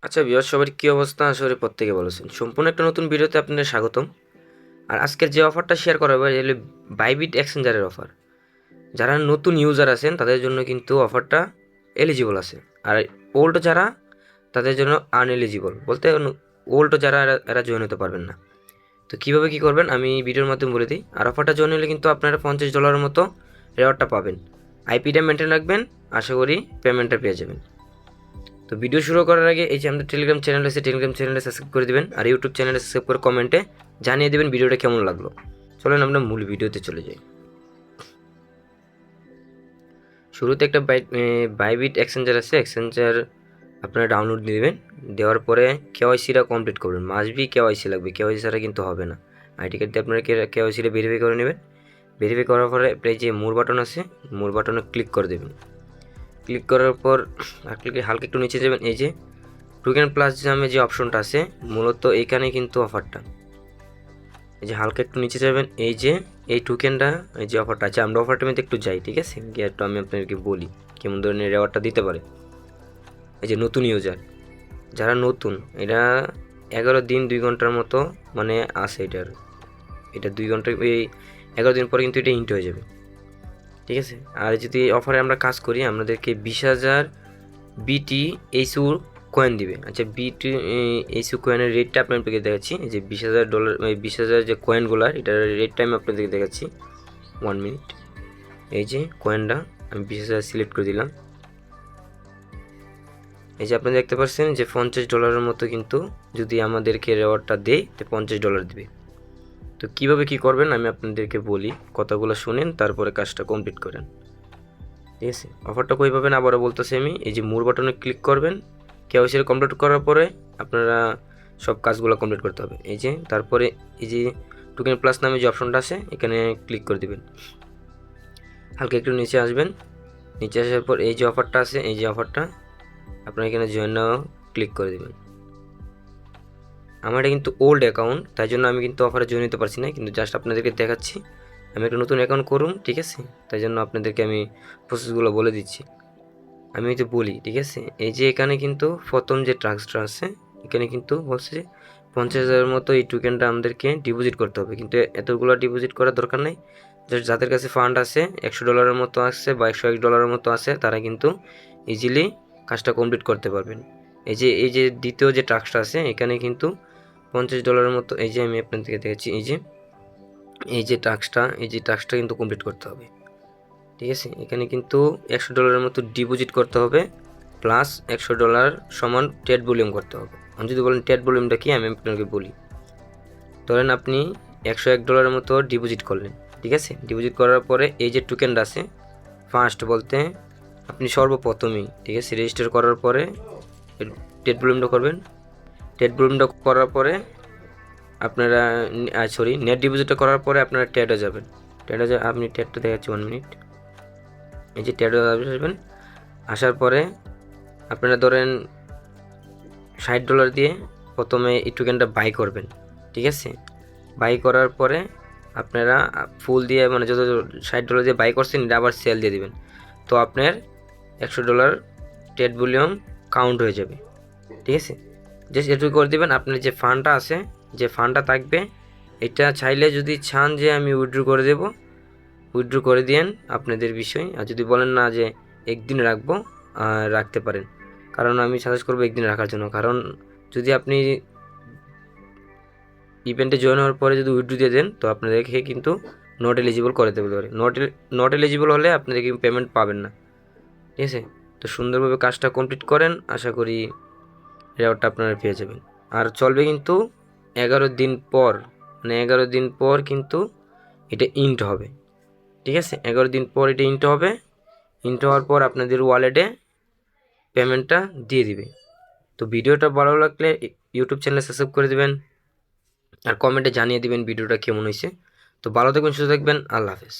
আচ্ছা ভিউয়ার্স, সবার কী অবস্থা? আশা করি প্রত্যেকে ভালো আছেন। সম্পূর্ণ একটা নতুন ভিডিওতে আপনাদের স্বাগতম। আর আজকের যে অফারটা শেয়ার করা হবে এটা হলো বাইবিট এক্সচেঞ্জারের অফার। যারা নতুন ইউজার আছেন তাদের জন্য কিন্তু অফারটা এলিজিবল আছে। আর ওল্ড যারা তাদের জন্য আনএলিজিবল, বলতে ওল্ড যারা এরা জয়েন হতে পারবেন না। তো কীভাবে কী করবেন আমি ভিডিওর মাধ্যমে বলে দিই। আর অফারটা জয়েন হলে কিন্তু আপনারা $50 মতো রেওয়ার্ডটা পাবেন। আইপিটা মেনটেন রাখবেন, আশা করি পেমেন্টটা পেয়ে যাবেন। তো ভিডিও শুরু করার আগে এই যে আমাদের টেলিগ্রাম চ্যানেল আছে, টেলিগ্রাম চ্যানেলটা সাবস্ক্রাইব করে দেবেন। আর ইউটিউব চ্যানেলটা সাবস্ক্রাইব করে কমেন্টে জানিয়ে দেবেন ভিডিওটা কেমন লাগলো। চলেন আমরা মূল ভিডিওতে চলে যাই। শুরুতে একটা বাইবিট এক্সচেঞ্জার আছে, এক্সচেঞ্জার আপনারা ডাউনলোড দিয়ে দেবেন। দেওয়ার পরে কেওয়াইসিটা কমপ্লিট করবেন। মাস্ট বি কেওয়াইসি লাগবে, কেওয়াইসি ছাড়া কিন্তু হবে না। আইডি কার্ড দিয়ে আপনারা কেওয়াইসিটা ভেরিফাই করে নেবেন। ভেরিফাই করার পরে এই যে মোর বাটন আছে, মোর বাটনে ক্লিক করে দেবেন। ক্লিক করার পর হালকা একটু নিচে যাবেন। এই যে টোকেন প্লাস নামে যে অপশনটা আছে, মূলত এইখানে কিন্তু অফারটা, এই যে হালকা একটু নিচে যাবেন। এই যে এই টোকেনটা, এই যে অফারটা আছে, আমরা অফারটার মধ্যে একটু যাই, ঠিক আছে? গিয়ে একটু আমি আপনাদেরকে বলি কেমন ধরনের রেওয়ার্ডটা দিতে পারে। এই যে নতুন ইউজার যারা নতুন, এটা 11 দিন 2 ঘন্টার মতো মানে আছে এটা 2 ঘন্টা, এই 11 দিন পরে কিন্তু এটা ইন্ট হয়ে যাবে, ঠিক আছে? আর যদি অফারে আমরা কাজ করি, আমাদেরকে 20,000 বিটি এইচু কয়েন দিবে। আচ্ছা, বিটি এইচু কয়েনের রেটটা আপনাদেরকে দেখাচ্ছি। এই যে $20,000, 20,000 যে কয়েনগুলার, এটার রেটটা আমি আপনাদেরকে দেখাচ্ছি। 1 মিনিট। এই যে কয়েনটা আমি 20,000 সিলেক্ট করে দিলাম। এই যে আপনি দেখতে পাচ্ছেন যে $50 মতো কিন্তু যদি আমাদেরকে রেওয়ার্ডটা দেয় তো $50 দিবে। তো কীভাবে কী করবেন আমি আপনাদেরকে বলি, কথাগুলো শুনেন তারপরে কাজটা কমপ্লিট করেন, ঠিক আছে? অফারটা কই পাবেন আবারও বলতেছি আমি। এই যে মোর বাটনে ক্লিক করবেন। কেওয়াইসি কমপ্লিট করার পরে আপনারা সব কাজগুলো কমপ্লিট করতে হবে। এই যে তারপরে এই যে টোকেন প্লাস নামে যে অপশনটা আছে এখানে ক্লিক করে দেবেন। হালকা একটু নিচে আসবেন। নিচে আসার পর এই যে অফারটা আছে, এই যে অফারটা আপনারা এখানে জয়েন নাও ক্লিক করে দেবেন। আমার এটা কিন্তু ওল্ড অ্যাকাউন্ট, তাই জন্য আমি কিন্তু অফারে জয়েন নিতে পারছি না, কিন্তু জাস্ট আপনাদেরকে দেখাচ্ছি। আমি একটা নতুন অ্যাকাউন্ট করুন, ঠিক আছে? তাই জন্য আপনাদেরকে আমি প্রসেসগুলো বলে দিচ্ছি। আমি তো বলি, ঠিক আছে? এই যে এখানে কিন্তু প্রথম যে টাস্কটা আছে, এখানে কিন্তু বলছে যে 50,000 মতো এই টোকেনটা আমাদেরকে ডিপোজিট করতে হবে, কিন্তু এতগুলো ডিপোজিট করার দরকার নেই। জাস্ট যাদের কাছে ফান্ড আছে $100 মতো আছে বা $101 মতো আছে, তারা কিন্তু ইজিলি কাজটা কমপ্লিট করতে পারবেন। এই যে দ্বিতীয় যে টাস্কটা আছে এখানে কিন্তু $50 মতো, এই যে আমি আপনাদেরকে দেখাচ্ছি। এই যে টাস্কটা কিন্তু কমপ্লিট করতে হবে, ঠিক আছে? এখানে কিন্তু $100 মতো ডিপোজিট করতে হবে, প্লাস $100 সমান ট্রেড ভলিউম করতে হবে। আমি যদি বলেন ট্রেড ভলিউমটা কি, আমি আপনাকে বলি। ধরেন আপনি $101 মতো ডিপোজিট করলেন, ঠিক আছে? ডিপোজিট করার পরে এই যে টোকেনটা আছে, ফার্স্ট বলতে আপনি সর্বপ্রথমেই, ঠিক আছে, রেজিস্টার করার পরে ট্রেড ভলিউমটা করবেন। ট্রেড ভলিউমটা করার পরে আপনারা নেট ডিপোজিটটা করার পরে আপনারা ট্রেডে যাবেন। আপনি ট্রেডটা দেখাচ্ছি, 1 মিনিট। এই যে ট্রেডে আসবেন। আসার পরে আপনারা ধরেন $60 দিয়ে প্রথমে এই টোকেনটা বাই করবেন, ঠিক আছে? বাই করার পরে আপনারা ফুল দিয়ে, মানে যত $60 দিয়ে বাই করছেন এটা আবার সেল দিয়ে দিবেন। তো আপনার $100 ট্রেড ভলিউম কাউন্ট হয়ে যাবে, ঠিক আছে? জাস্ট এটুকু করে দেবেন। আপনার যে ফান্ডটা আছে, যে ফান্ডটা থাকবে, এটা চাইলে যদি চান যে আমি উইথড্র করে দেব, উইথড্র করে দিয়েন, আপনাদের বিষয়। আর যদি বলেন না যে একদিন রাখবো, রাখতে পারেন। কারণ আমি সাজেস্ট করবো একদিন রাখার জন্য। কারণ যদি আপনি ইভেন্টে জয়েন হওয়ার পরে যদি উইথড্র দিয়ে দেন, তো আপনাদেরকে কিন্তু নট এলিজিবল করে দেবে পারে। নট এলিজিবল হলে আপনাদের কিন্তু পেমেন্ট পাবেন না, ঠিক আছে? তো সুন্দরভাবে কাজটা কমপ্লিট করেন, আশা করি রেওয়ার্ডটা আপনারা পেয়ে যাবেন। আর চলবে কিন্তু 11 দিন পর, মানে 11 দিন পর কিন্তু এটা ইন্ট হবে, ঠিক আছে? 11 দিন পর এটা ইন্ট হবে। ইন্ট হওয়ার পর আপনাদের ওয়ালেটে পেমেন্টটা দিয়ে দিবে। তো ভিডিওটা ভালো লাগলে ইউটিউব চ্যানেল সাবস্ক্রাইব করে দেবেন, আর কমেন্টে জানিয়ে দিবেন ভিডিওটা কেমন হয়েছে। তো ভালো থাকবেন, সুস্থ থাকবেন, আল্লাহ হাফেজ।